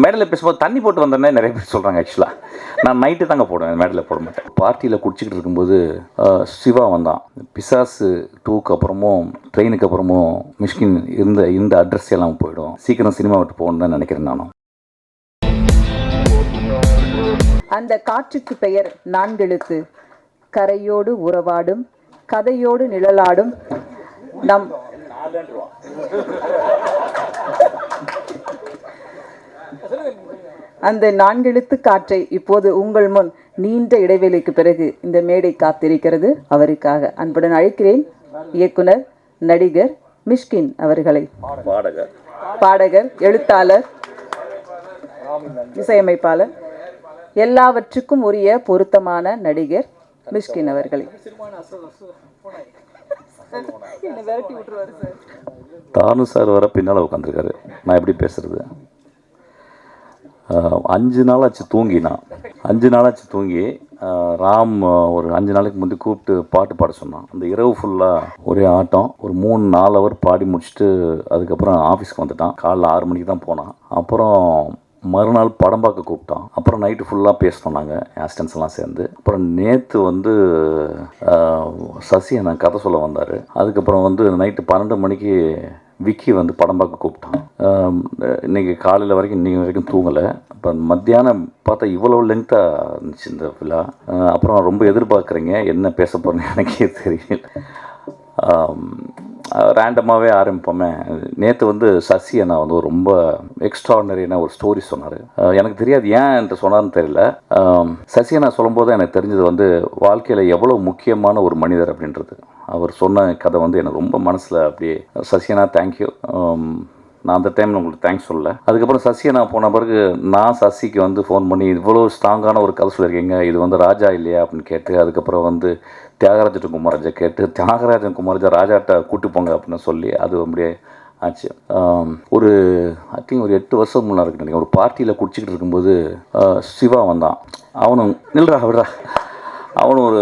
மேடையில் பேசும்போது தண்ணி போட்டு வந்தோன்னே நிறைய பேர் சொல்கிறாங்க. ஆக்சுவலாக நான் நைட்டு தாங்க போடுவேன், மேடையில் போட மாட்டேன். பார்ட்டியில் குடிச்சிக்கிட்டு இருக்கும்போது சிவா வந்தான். பிசாசு 2க்கு அப்புறமும் ட்ரெயினுக்கு அப்புறமும் மிஷ்கின் இந்த அட்ரஸ் எல்லாம் போயிடும், சீக்கிரம் சினிமா விட்டு போகணுன்னு தான் நினைக்கிறேன் நானும். அந்த காற்றுக்கு பெயர் 4 எழுத்து. கரையோடு உறவாடும், கதையோடு நிழலாடும் நம் அந்த 4 எழுத்து காற்றை இப்போது உங்கள் முன் நீண்ட இடைவேளைக்கு பிறகு இந்த மேடை காத்திருக்கிறது. அவருக்காக அன்புடன் அழைக்கிறேன் இயக்குனர், நடிகர் மிஷ்கின் அவர்களை. பாடகர், எழுத்தாளர், இசையமைப்பாளர், எல்லாவற்றுக்கும் உரிய பொருத்தமான நடிகர் மிஷ்கின் அவர்களை. தானு சார் வர பின்னால் உட்காந்துருக்காரு. நான் எப்படி பேசுறது? 5 நாளாச்சு தூங்கி ராம் ஒரு 5 நாளைக்கு முந்தி கூப்பிட்டு பாட்டு பாட சொன்னான். அந்த இரவு ஃபுல்லாக ஒரே ஆட்டம். ஒரு 3-4 ஹவர் பாடி முடிச்சுட்டு அதுக்கப்புறம் ஆஃபீஸ்க்கு வந்துட்டான். காலைல 6 மணிக்கு தான் போனான். அப்புறம் மறுநாள் படம் பார்க்க கூப்பிட்டான். அப்புறம் நைட்டு ஃபுல்லாக பேசினோம் நாங்கள் அசிஸ்டன்ஸ் எல்லாம் சேர்ந்து. அப்புறம் நேற்று சசி நான் கதை சொல்ல வந்தார். அதுக்கப்புறம் நைட்டு 12 மணிக்கு விக்கி படம் பார்க்க கூப்பிட்டான். இன்றைக்கி காலையில் வரைக்கும் இன்றைக்கி வரைக்கும் தூங்கலை. இப்போ மத்தியானம் பார்த்தா இவ்வளோ லென்த்தாக இருந்துச்சு இந்த விழா. அப்புறம் ரொம்ப எதிர்பார்க்குறீங்க, என்ன பேச போகிறேன்னு எனக்கே தெரியல. ரேண்டமாகவே ஆரம்பிப்போமே. நேற்று சசி அண்ணா ஒரு ரொம்ப எக்ஸ்ட்ராடனரியான ஒரு ஸ்டோரி சொன்னார். எனக்கு தெரியாது ஏன் என்று சொன்னார்னு தெரியல. சசி அண்ணா சொல்லும்போது எனக்கு தெரிஞ்சது வாழ்க்கையில் எவ்வளோ முக்கியமான ஒரு மனிதர் அப்படின்றது. அவர் சொன்ன கதை எனக்கு ரொம்ப மனசில் அப்படியே. சசி அண்ணா தேங்க்யூ. நான் அந்த டைமில் உங்களுக்கு தேங்க்ஸ் சொல்லலை. அதுக்கப்புறம் சசி அண்ணா போன பிறகு நான் சசிக்கு ஃபோன் பண்ணி இவ்வளோ ஸ்ட்ராங்கான ஒரு கதை சொல்லியிருக்கீங்க, இது ராஜா இல்லையா அப்படின்னு கேட்டு, அதுக்கப்புறம் தியாகராஜன் குமாரஜா கேட்டு, தியாகராஜன் குமாரஜா ராஜாட்ட கூட்டு போங்க அப்படின்னு சொல்லி அது அப்படியே ஆச்சு. ஒரு ஐ திங்க் ஒரு 8 வருஷம் முன்னாடி இருக்கு நினைக்கிறேன். ஒரு பார்ட்டியில் குடிச்சிக்கிட்டு இருக்கும்போது சிவா வந்தான். அவனும் விடுறா அவனும் ஒரு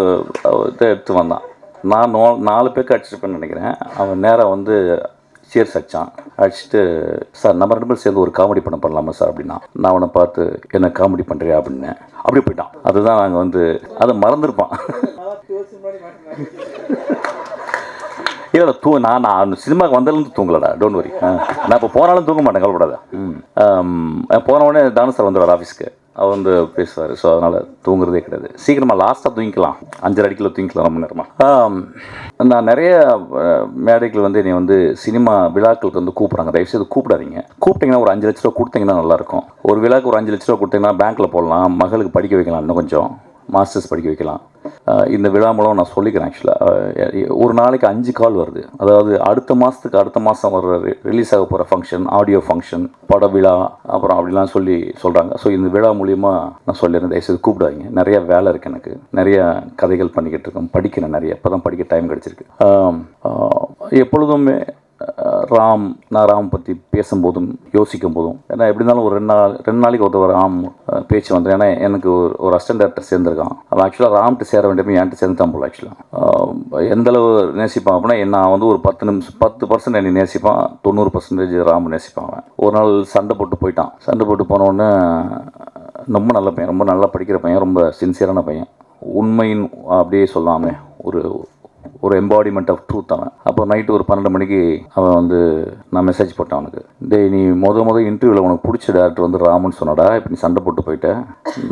இதை எடுத்து வந்தான். நான் 4 பேருக்கு அடிச்சிருப்பேன்னு நினைக்கிறேன். அவன் நேராக சேர்ஸ் அடிச்சுட்டு, சார் நம்ம 2 பேரும் சேர்ந்து ஒரு காமெடி பண்ணலாமா சார் அப்படின்னா. நான் அவனை பார்த்து என்ன காமெடி பண்ணுறியா அப்படின்னேன். அப்படி போயிட்டான். அதுதான் நாங்கள் அதை மறந்துருப்பான். இல்லை நான் சினிமாவுக்கு வந்ததுலேருந்து தூங்கலடா, டோன்ட் வரி. நான் இப்போ போனாலும் தூங்க மாட்டேன், கவலைப்படாத. போனவுடனே தானு சார் வந்துடுவார் ஆஃபீஸ்க்கு. அவர் பேசுவார். ஸோ அதனால் தூங்குறதே கிடையாது. சீக்கிரமாக லாஸ்ட்டாக தூங்கிக்கலாம், 5:30 அடிக்கில் தூங்கிக்கலாம் ரொம்ப நேரமாக. நான் நிறைய மேடைகள் என்னை சினிமா விழாக்களுக்கு கூப்பிட்றாங்க. தயவுசெய்து கூப்பிடாதீங்க. கூப்பிட்டிங்கன்னா ஒரு 5 லட்ச ரூபா கொடுத்தீங்கன்னா நல்லாயிருக்கும். ஒரு விழாக்கு ஒரு 5 லட்ச ரூபா கொடுத்தீங்கன்னா பேங்க்கில் போடலாம், மகளுக்கு படிக்க வைக்கலாம், இன்னும் கொஞ்சம் மாஸ்டர்ஸ் படிக்க வைக்கலாம். இந்த விழா மூலம் நான் சொல்லிக்கிறேன். ஆக்சுவலாக ஒரு நாளைக்கு 5 கால் வருது. அதாவது அடுத்த மாதம் வர ரிலீஸ் ஆக போகிற ஃபங்க்ஷன், ஆடியோ ஃபங்க்ஷன், பட விழா, அப்புறம் அப்படிலாம் சொல்கிறாங்க. ஸோ இந்த விழா மூலிமா நான் சொல்லிடுறேன், தயவுசெய்து கூப்பிடாதீங்க. நிறைய வேலை இருக்குது, எனக்கு நிறைய கதைகள் பண்ணிக்கிட்டு இருக்கேன், படிக்கிறேன் நிறைய. இப்போ தான் படிக்க டைம் கிடச்சிருக்கு. எப்பொழுதுமே நான் ராம் பற்றி பேசும்போதும் யோசிக்கும் போதும், ஏன்னா எப்படி இருந்தாலும் ஒரு 2 நாளைக்கு ஒரு ராம் பேச்சு ஏன்னா எனக்கு ஒரு அசிஸ்டன்ட் டேரக்டர் சேர்ந்துருக்கான். அவன் ஆக்சுவலாக ராம்கிட்ட சேர வேண்டியப்போ என்கிட்ட சேர்ந்துட்டான் போல. ஆக்சுவலாக எந்தளவு நேசிப்பான் அப்படின்னா, நான் ஒரு 10% என்னை நேசிப்பான், 90% ராம் நேசிப்பான். அவன் ஒரு நாள் சண்டை போட்டு போனோடனே, ரொம்ப நல்ல பையன், ரொம்ப நல்லா படிக்கிற பையன், ரொம்ப சின்சியரான பையன், உண்மையின் அப்படியே சொல்லாமல் ஒரு எம்பாடிமெண்ட் ஆஃப் ட்ரூத் அவன். அப்போ நைட்டு ஒரு 12 மணிக்கு அவன் நான் மெசேஜ் போட்டேன் அவனுக்கு. நீ முதல் இன்டர்வியூவில் உனக்கு பிடிச்ச டேரக்டர் ராமன் சொன்னடா, இப்போ நீ சண்டை போட்டு போயிட்டேன்,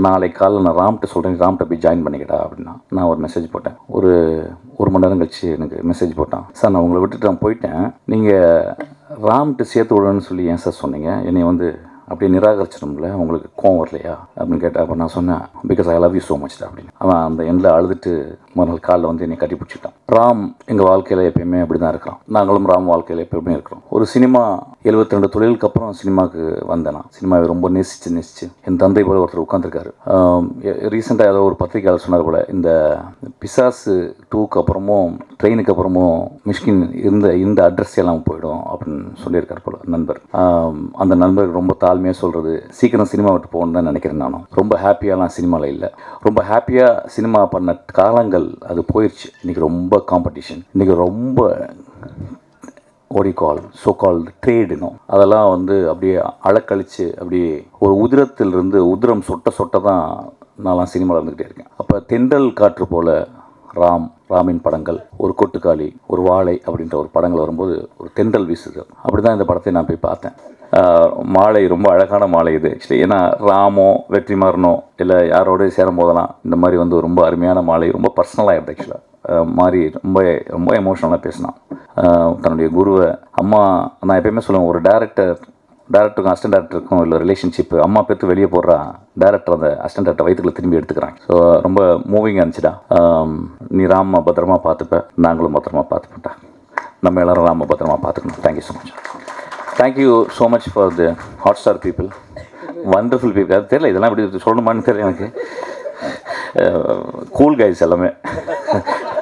நாளைக்கு காலையில் நான் ராம்கிட்ட சொல்கிறேன், ராம்கிட்ட போய் ஜாயின் பண்ணிக்கடா அப்படின்னா. நான் ஒரு மெசேஜ் போட்டேன். ஒரு மணி நேரம் கழிச்சு எனக்கு மெசேஜ் போட்டான். சார் நான் உங்களை விட்டுட்டு நான் போயிட்டேன், நீங்கள் ராம்கிட்ட சேர்த்து விடணும்னு சொல்லி ஏன் சார் சொன்னீங்க, என்னை அப்படியே நிராகரிச்சிடும்ல, உங்களுக்கு கோவம் வரலையா அப்படின்னு கேட்டேன். அப்போ நான் சொன்னேன், because I love you so much அப்படின்னு. அவன் அந்த எண்டில் அழுதுட்டு மறுநாள் காலில் என்னை கட்டி பிடிச்சிட்டான். ராம் எங்கள் வாழ்க்கையில் எப்பயுமே அப்படி தான் இருக்கிறோம். நாங்களும் ராம் வாழ்க்கையில் எப்பயுமே இருக்கிறோம். ஒரு சினிமா 72 தொழிலுக்கு அப்புறம் சினிமாவுக்கு வந்தேன். நான் சினிமாவை ரொம்ப நேசிச்சு என் தந்தை போல ஒருத்தர் உட்காந்துருக்காரு. ரீசெண்டாக ஏதோ ஒரு பத்திரிகையாளர் சொன்னார் போல, இந்த பிசாசு 2க்கு அப்புறமும் ட்ரெயினுக்கு அப்புறமும் மிஷ்கின் இந்த அட்ரஸ் எல்லாம் போயிடும் அப்படின்னு சொல்லியிருக்கார் போல நண்பர். அந்த நண்பருக்கு ரொம்ப தாழ்மையாக சொல்கிறது, சீக்கிரம் சினிமா விட்டு போகணுன்னு தான் நினைக்கிறேன். நானும் ரொம்ப ஹாப்பியாலாம் சினிமாவில் இல்லை. ரொம்ப ஹாப்பியாக சினிமா பண்ண காலங்கள் அது போயிடுச்சு. இன்றைக்கி ரொம்ப காம்படிஷன், இன்றைக்கி ரொம்ப கால் ஸோ கால் ட்ரேடுனும் அதெல்லாம் வந்து அப்படியே அழக்கழிச்சு அப்படியே ஒரு உதிரத்திலிருந்து உதிரம் சொட்ட தான் நான்லாம் சினிமாவில் இருந்துக்கிட்டே இருக்கேன். அப்போ தென்றல் காற்று போல் ராமின் படங்கள், ஒரு கொட்டுக்காளி, ஒரு வாழை அப்படின்ற ஒரு படங்கள் வரும்போது ஒரு தென்றல் வீசுது. அப்படி தான் இந்த படத்தை நான் போய் பார்த்தேன். மாலை ரொம்ப அழகான மாலை இது ஆக்சுவலி. ஏன்னா ராமோ வெற்றிமாறனோ இல்லை யாரோடய சேரும் போதெல்லாம் இந்த மாதிரி வந்து ரொம்ப அருமையான மாலை, ரொம்ப பர்சனலாகிடுது ஆக்சுவலாக. மாதிரி ரொம்ப ரொம்ப எமோஷ்னலாக பேசினான். தன்னுடைய குருவை அம்மா, நான் எப்பயுமே சொல்லுவேன், ஒரு டேரக்டருக்கும் அசிஸ்டன்ட் டேரக்டருக்கும் இல்லை ரிலேஷன்ஷிப்பு, அம்மா பேர்த்து வெளியே போடுறா டேரக்டர் அந்த அசிஸ்டன்ட் டேரக்டர் வயிற்றுக்குள்ள திரும்பி எடுத்துக்கிறாங்க. ஸோ ரொம்ப மூவிங்காக இருந்துச்சுடா. நீ ராம பத்திரமா பார்த்துப்ப, நாங்களும் பத்திரமா பார்த்துப்பேன்டா. நம்ம எல்லோரும் ராம பத்திரமா பார்த்துக்கணும். Thank you so much. Thank you so much for the Hotstar people, wonderful people. அது தெரியல, இதெல்லாம் இப்படி சொல்லணுமான்னு தெரியல எனக்கு. கூல் கைஸ் எல்லாமே.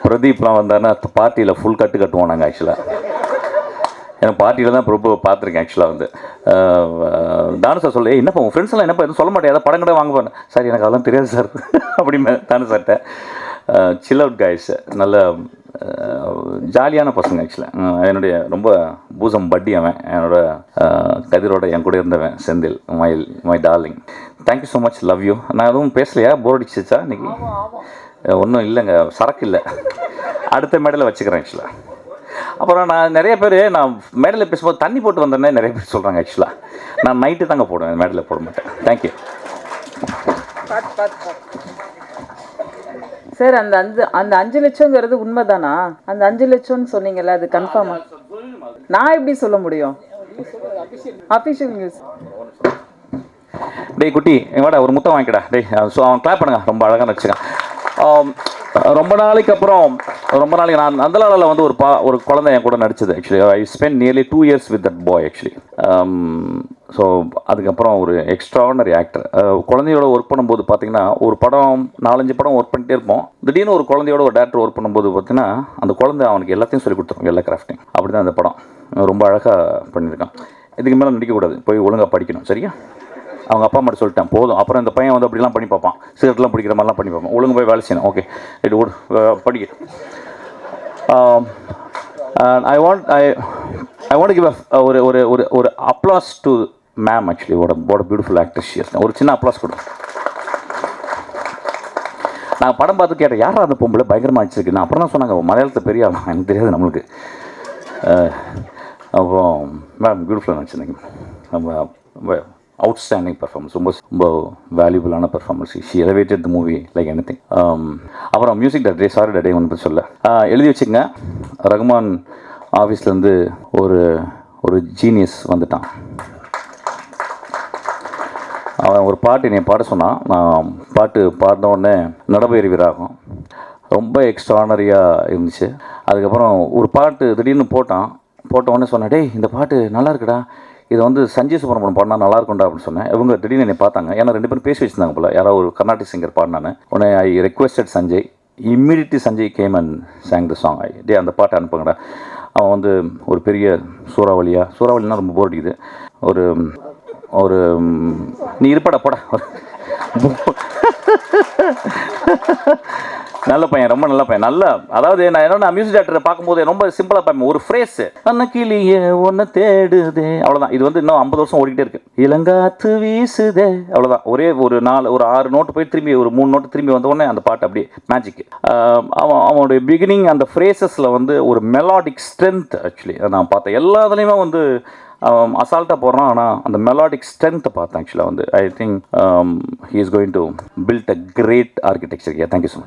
பிரதீப்லாம் வந்தாருன்னா பார்ட்டியில் ஃபுல் கட்டுவோம் நாங்கள் ஆக்சுவலாக. எனக்கு பார்ட்டியில் தான் ரொம்ப பார்த்துருக்கேன் ஆக்சுவலாக. வந்து தானு சார் சொல்ல, என்னப்பா உங்கள் ஃப்ரெண்ட்ஸ் எல்லாம் என்னப்பா எதுவும் சொல்ல மாட்டேன், ஏதாவது படம் கூட வாங்க போனேன் சார், எனக்கு அதெல்லாம் தெரியாது சார் அப்படிமே தானு சார்கிட்ட. சில் அவுட் கைஸ், நல்ல ஜாலியான பசங்க ஆக்சுவலாக. என்னுடைய ரொம்ப பூசம் பட்டி அவன், என்னோட கதிரோட என் கூட இருந்தவன் Senthil, my darling. Thank you so much, love you. நான் எதுவும் பேசலையா, போர் அடிச்சிச்சா இன்னைக்கு? ஒன்றும் இல்லைங்க, சரக்கு இல்லை, அடுத்த மேடையில் வச்சுக்கிறேன் ஆக்சுவலாக. அப்புறம் நான் நிறைய பேர் நான் மேடையில் பேசும்போது தண்ணி போட்டு வந்தேன்னே நிறைய பேர் சொல்கிறாங்க ஆக்சுவலாக. நான் நைட்டு தாங்க போடுவேன், மேடையில் போட மாட்டேன். Thank you sir. அந்த 5 லட்சங்கிறது உண்மைதானா? அந்த 5 லட்சம்னு சொன்னீங்கல்ல, அது கன்ஃபார்மா? நான் எப்படி சொல்ல முடியும்? Official news. டேய் குட்டி, வாடா ஒரு முத்தம் வாங்கிக்கடா. டேய் ஸோ அவன் கிளாப் பண்ணுங்க, ரொம்ப அழகாக நடிச்சுக்கான். ரொம்ப நாளைக்கு நான் அந்தலாவில் வந்து ஒரு குழந்தை என் கூட நடிச்சது actually. I spend nearly 2 years with that boy actually. So அதுக்கப்புறம் ஒரு எக்ஸ்ட்ரானரி ஆக்டர். குழந்தையோட ஒர்க் பண்ணும்போது பார்த்தீங்கன்னா, ஒரு படம் 4-5 படம் ஒர்க் பண்ணிட்டே இருப்போம். திடீர்னு ஒரு குழந்தையோட ஒரு டேரக்டர் ஒர்க் பண்ணும்போது பார்த்தீங்கன்னா, அந்த குழந்தை அவனுக்கு எல்லாத்தையும் சொல்லி கொடுத்துருவோம், எல்லா கிராஃப்டையும். அப்படி தான் அந்த படம் ரொம்ப அழகாக பண்ணியிருக்கான். இதுக்கு மேலே நடிக்கக்கூடாது, போய் ஒழுங்காக படிக்கணும், சரியா? அவங்க அப்பா மட்டும் சொல்லிட்டேன் போதும். அப்புறம் இந்த பையன் வந்து அப்படிலாம் பண்ணி பார்ப்பான், சிகரெட்லாம் பிடிக்கிற மாதிரிலாம் பண்ணி பார்ப்பான். ஒழுங்கு போய் வேலை செய்யணும். ஓகே, இது படிக்க. ஐ வாண்ட் கிவ் ஒரு applause to ma'am actually. what a beautiful actress she is. ஒரு சின்ன அப்ளாஸ் கொடு. நான் படம் பார்த்து கேட்டேன், யாரா அந்த பொம்பளை பயங்கரமாக அடிச்சிருக்கு. நான் அப்புறம் தான் சொன்னாங்க, மலையாளத்தில் பெரிய ஆள், எனக்கு தெரியாது நம்மளுக்கு. அப்புறம் மேம் பியூட்டிஃபுல்லாக நடிச்சிருந்தீங்க, ரொம்ப அவுட்ஸ்டாண்டிங் பர்ஃபார்மன்ஸ், ரொம்ப வேல்யூபிளான performance. She elevated the movie like anything. அப்புறம் மியூசிக் டைரக்டர், சாரி டாடே ஒன்று பற்றி சொல்ல எழுதி வச்சுங்க. ரகுமான் ஆஃபீஸ்லேருந்து ஒரு ஜீனியஸ் வந்துட்டான். அவன் ஒரு பாட்டு என்னை பாட சொன்னான். நான் பாட்டு பாடின உடனே நடபயிர் வீராகும், ரொம்ப எக்ஸ்ட்ரானரியாக இருந்துச்சு. அதுக்கப்புறம் ஒரு பாட்டு திடீர்னு போட்ட உடனே சொன்னேன், டேய் இந்த பாட்டு நல்லா இருக்குடா, இதை வந்து சஞ்சய் சுப்ரமணியம் பாடினா நல்லா இருக்கும்டா அப்படின்னு சொன்னேன். இவங்க திடீர்னு என்னை பார்த்தாங்க, ஏன்னா 2 பேரும் பேசி வச்சுருந்தாங்க போல், யாராவது ஒரு கர்நாடிக் சிங்கர் பாடினான்னு. உடனே I requested Sanjay. Immediately Sanjay came and sang the song. டே அந்த பாட்டை அனுப்புங்கடா. அவன் வந்து ஒரு பெரிய சூறாவளினா ரொம்ப போர் அடிக்குது. ஒரு நீ இருப்படா போடா. நல்ல பையன், ரொம்ப நல்ல பையன். அதாவது நான் என்னோட மியூசிக் டைரக்டரை பார்க்கும்போது ரொம்ப சிம்பிளாக பார்ப்பேன். ஒரு ஃப்ரேஸ், அன்னக்கிளியே ஒன்று தேடுதே, அவ்வளோதான். இது வந்து இன்னும் 50 வருஷம் ஓடிக்கிட்டே இருக்கு. இளங்காத்து வீசுதே, அவ்வளோதான். ஒரே ஒரு 6 நோட்டு போய் திரும்பி ஒரு 3 நோட்டு திரும்பி வந்த உடனே அந்த பாட்டு அப்படியே மேஜிக். அவனுடைய பிகினிங் அந்த ஃப்ரேசஸில் வந்து ஒரு மெலாடிக் ஸ்ட்ரென்த் ஆக்சுவலி நான் பார்த்தேன். எல்லா இதுலேயுமே வந்து அசால்ட்டாக போடுறான், ஆனால் அந்த மெலாடிக் ஸ்ட்ரென்த்தை பார்த்தேன் ஆக்சுவலாக. வந்து I think he is going to build a great architecture. Thank you so much.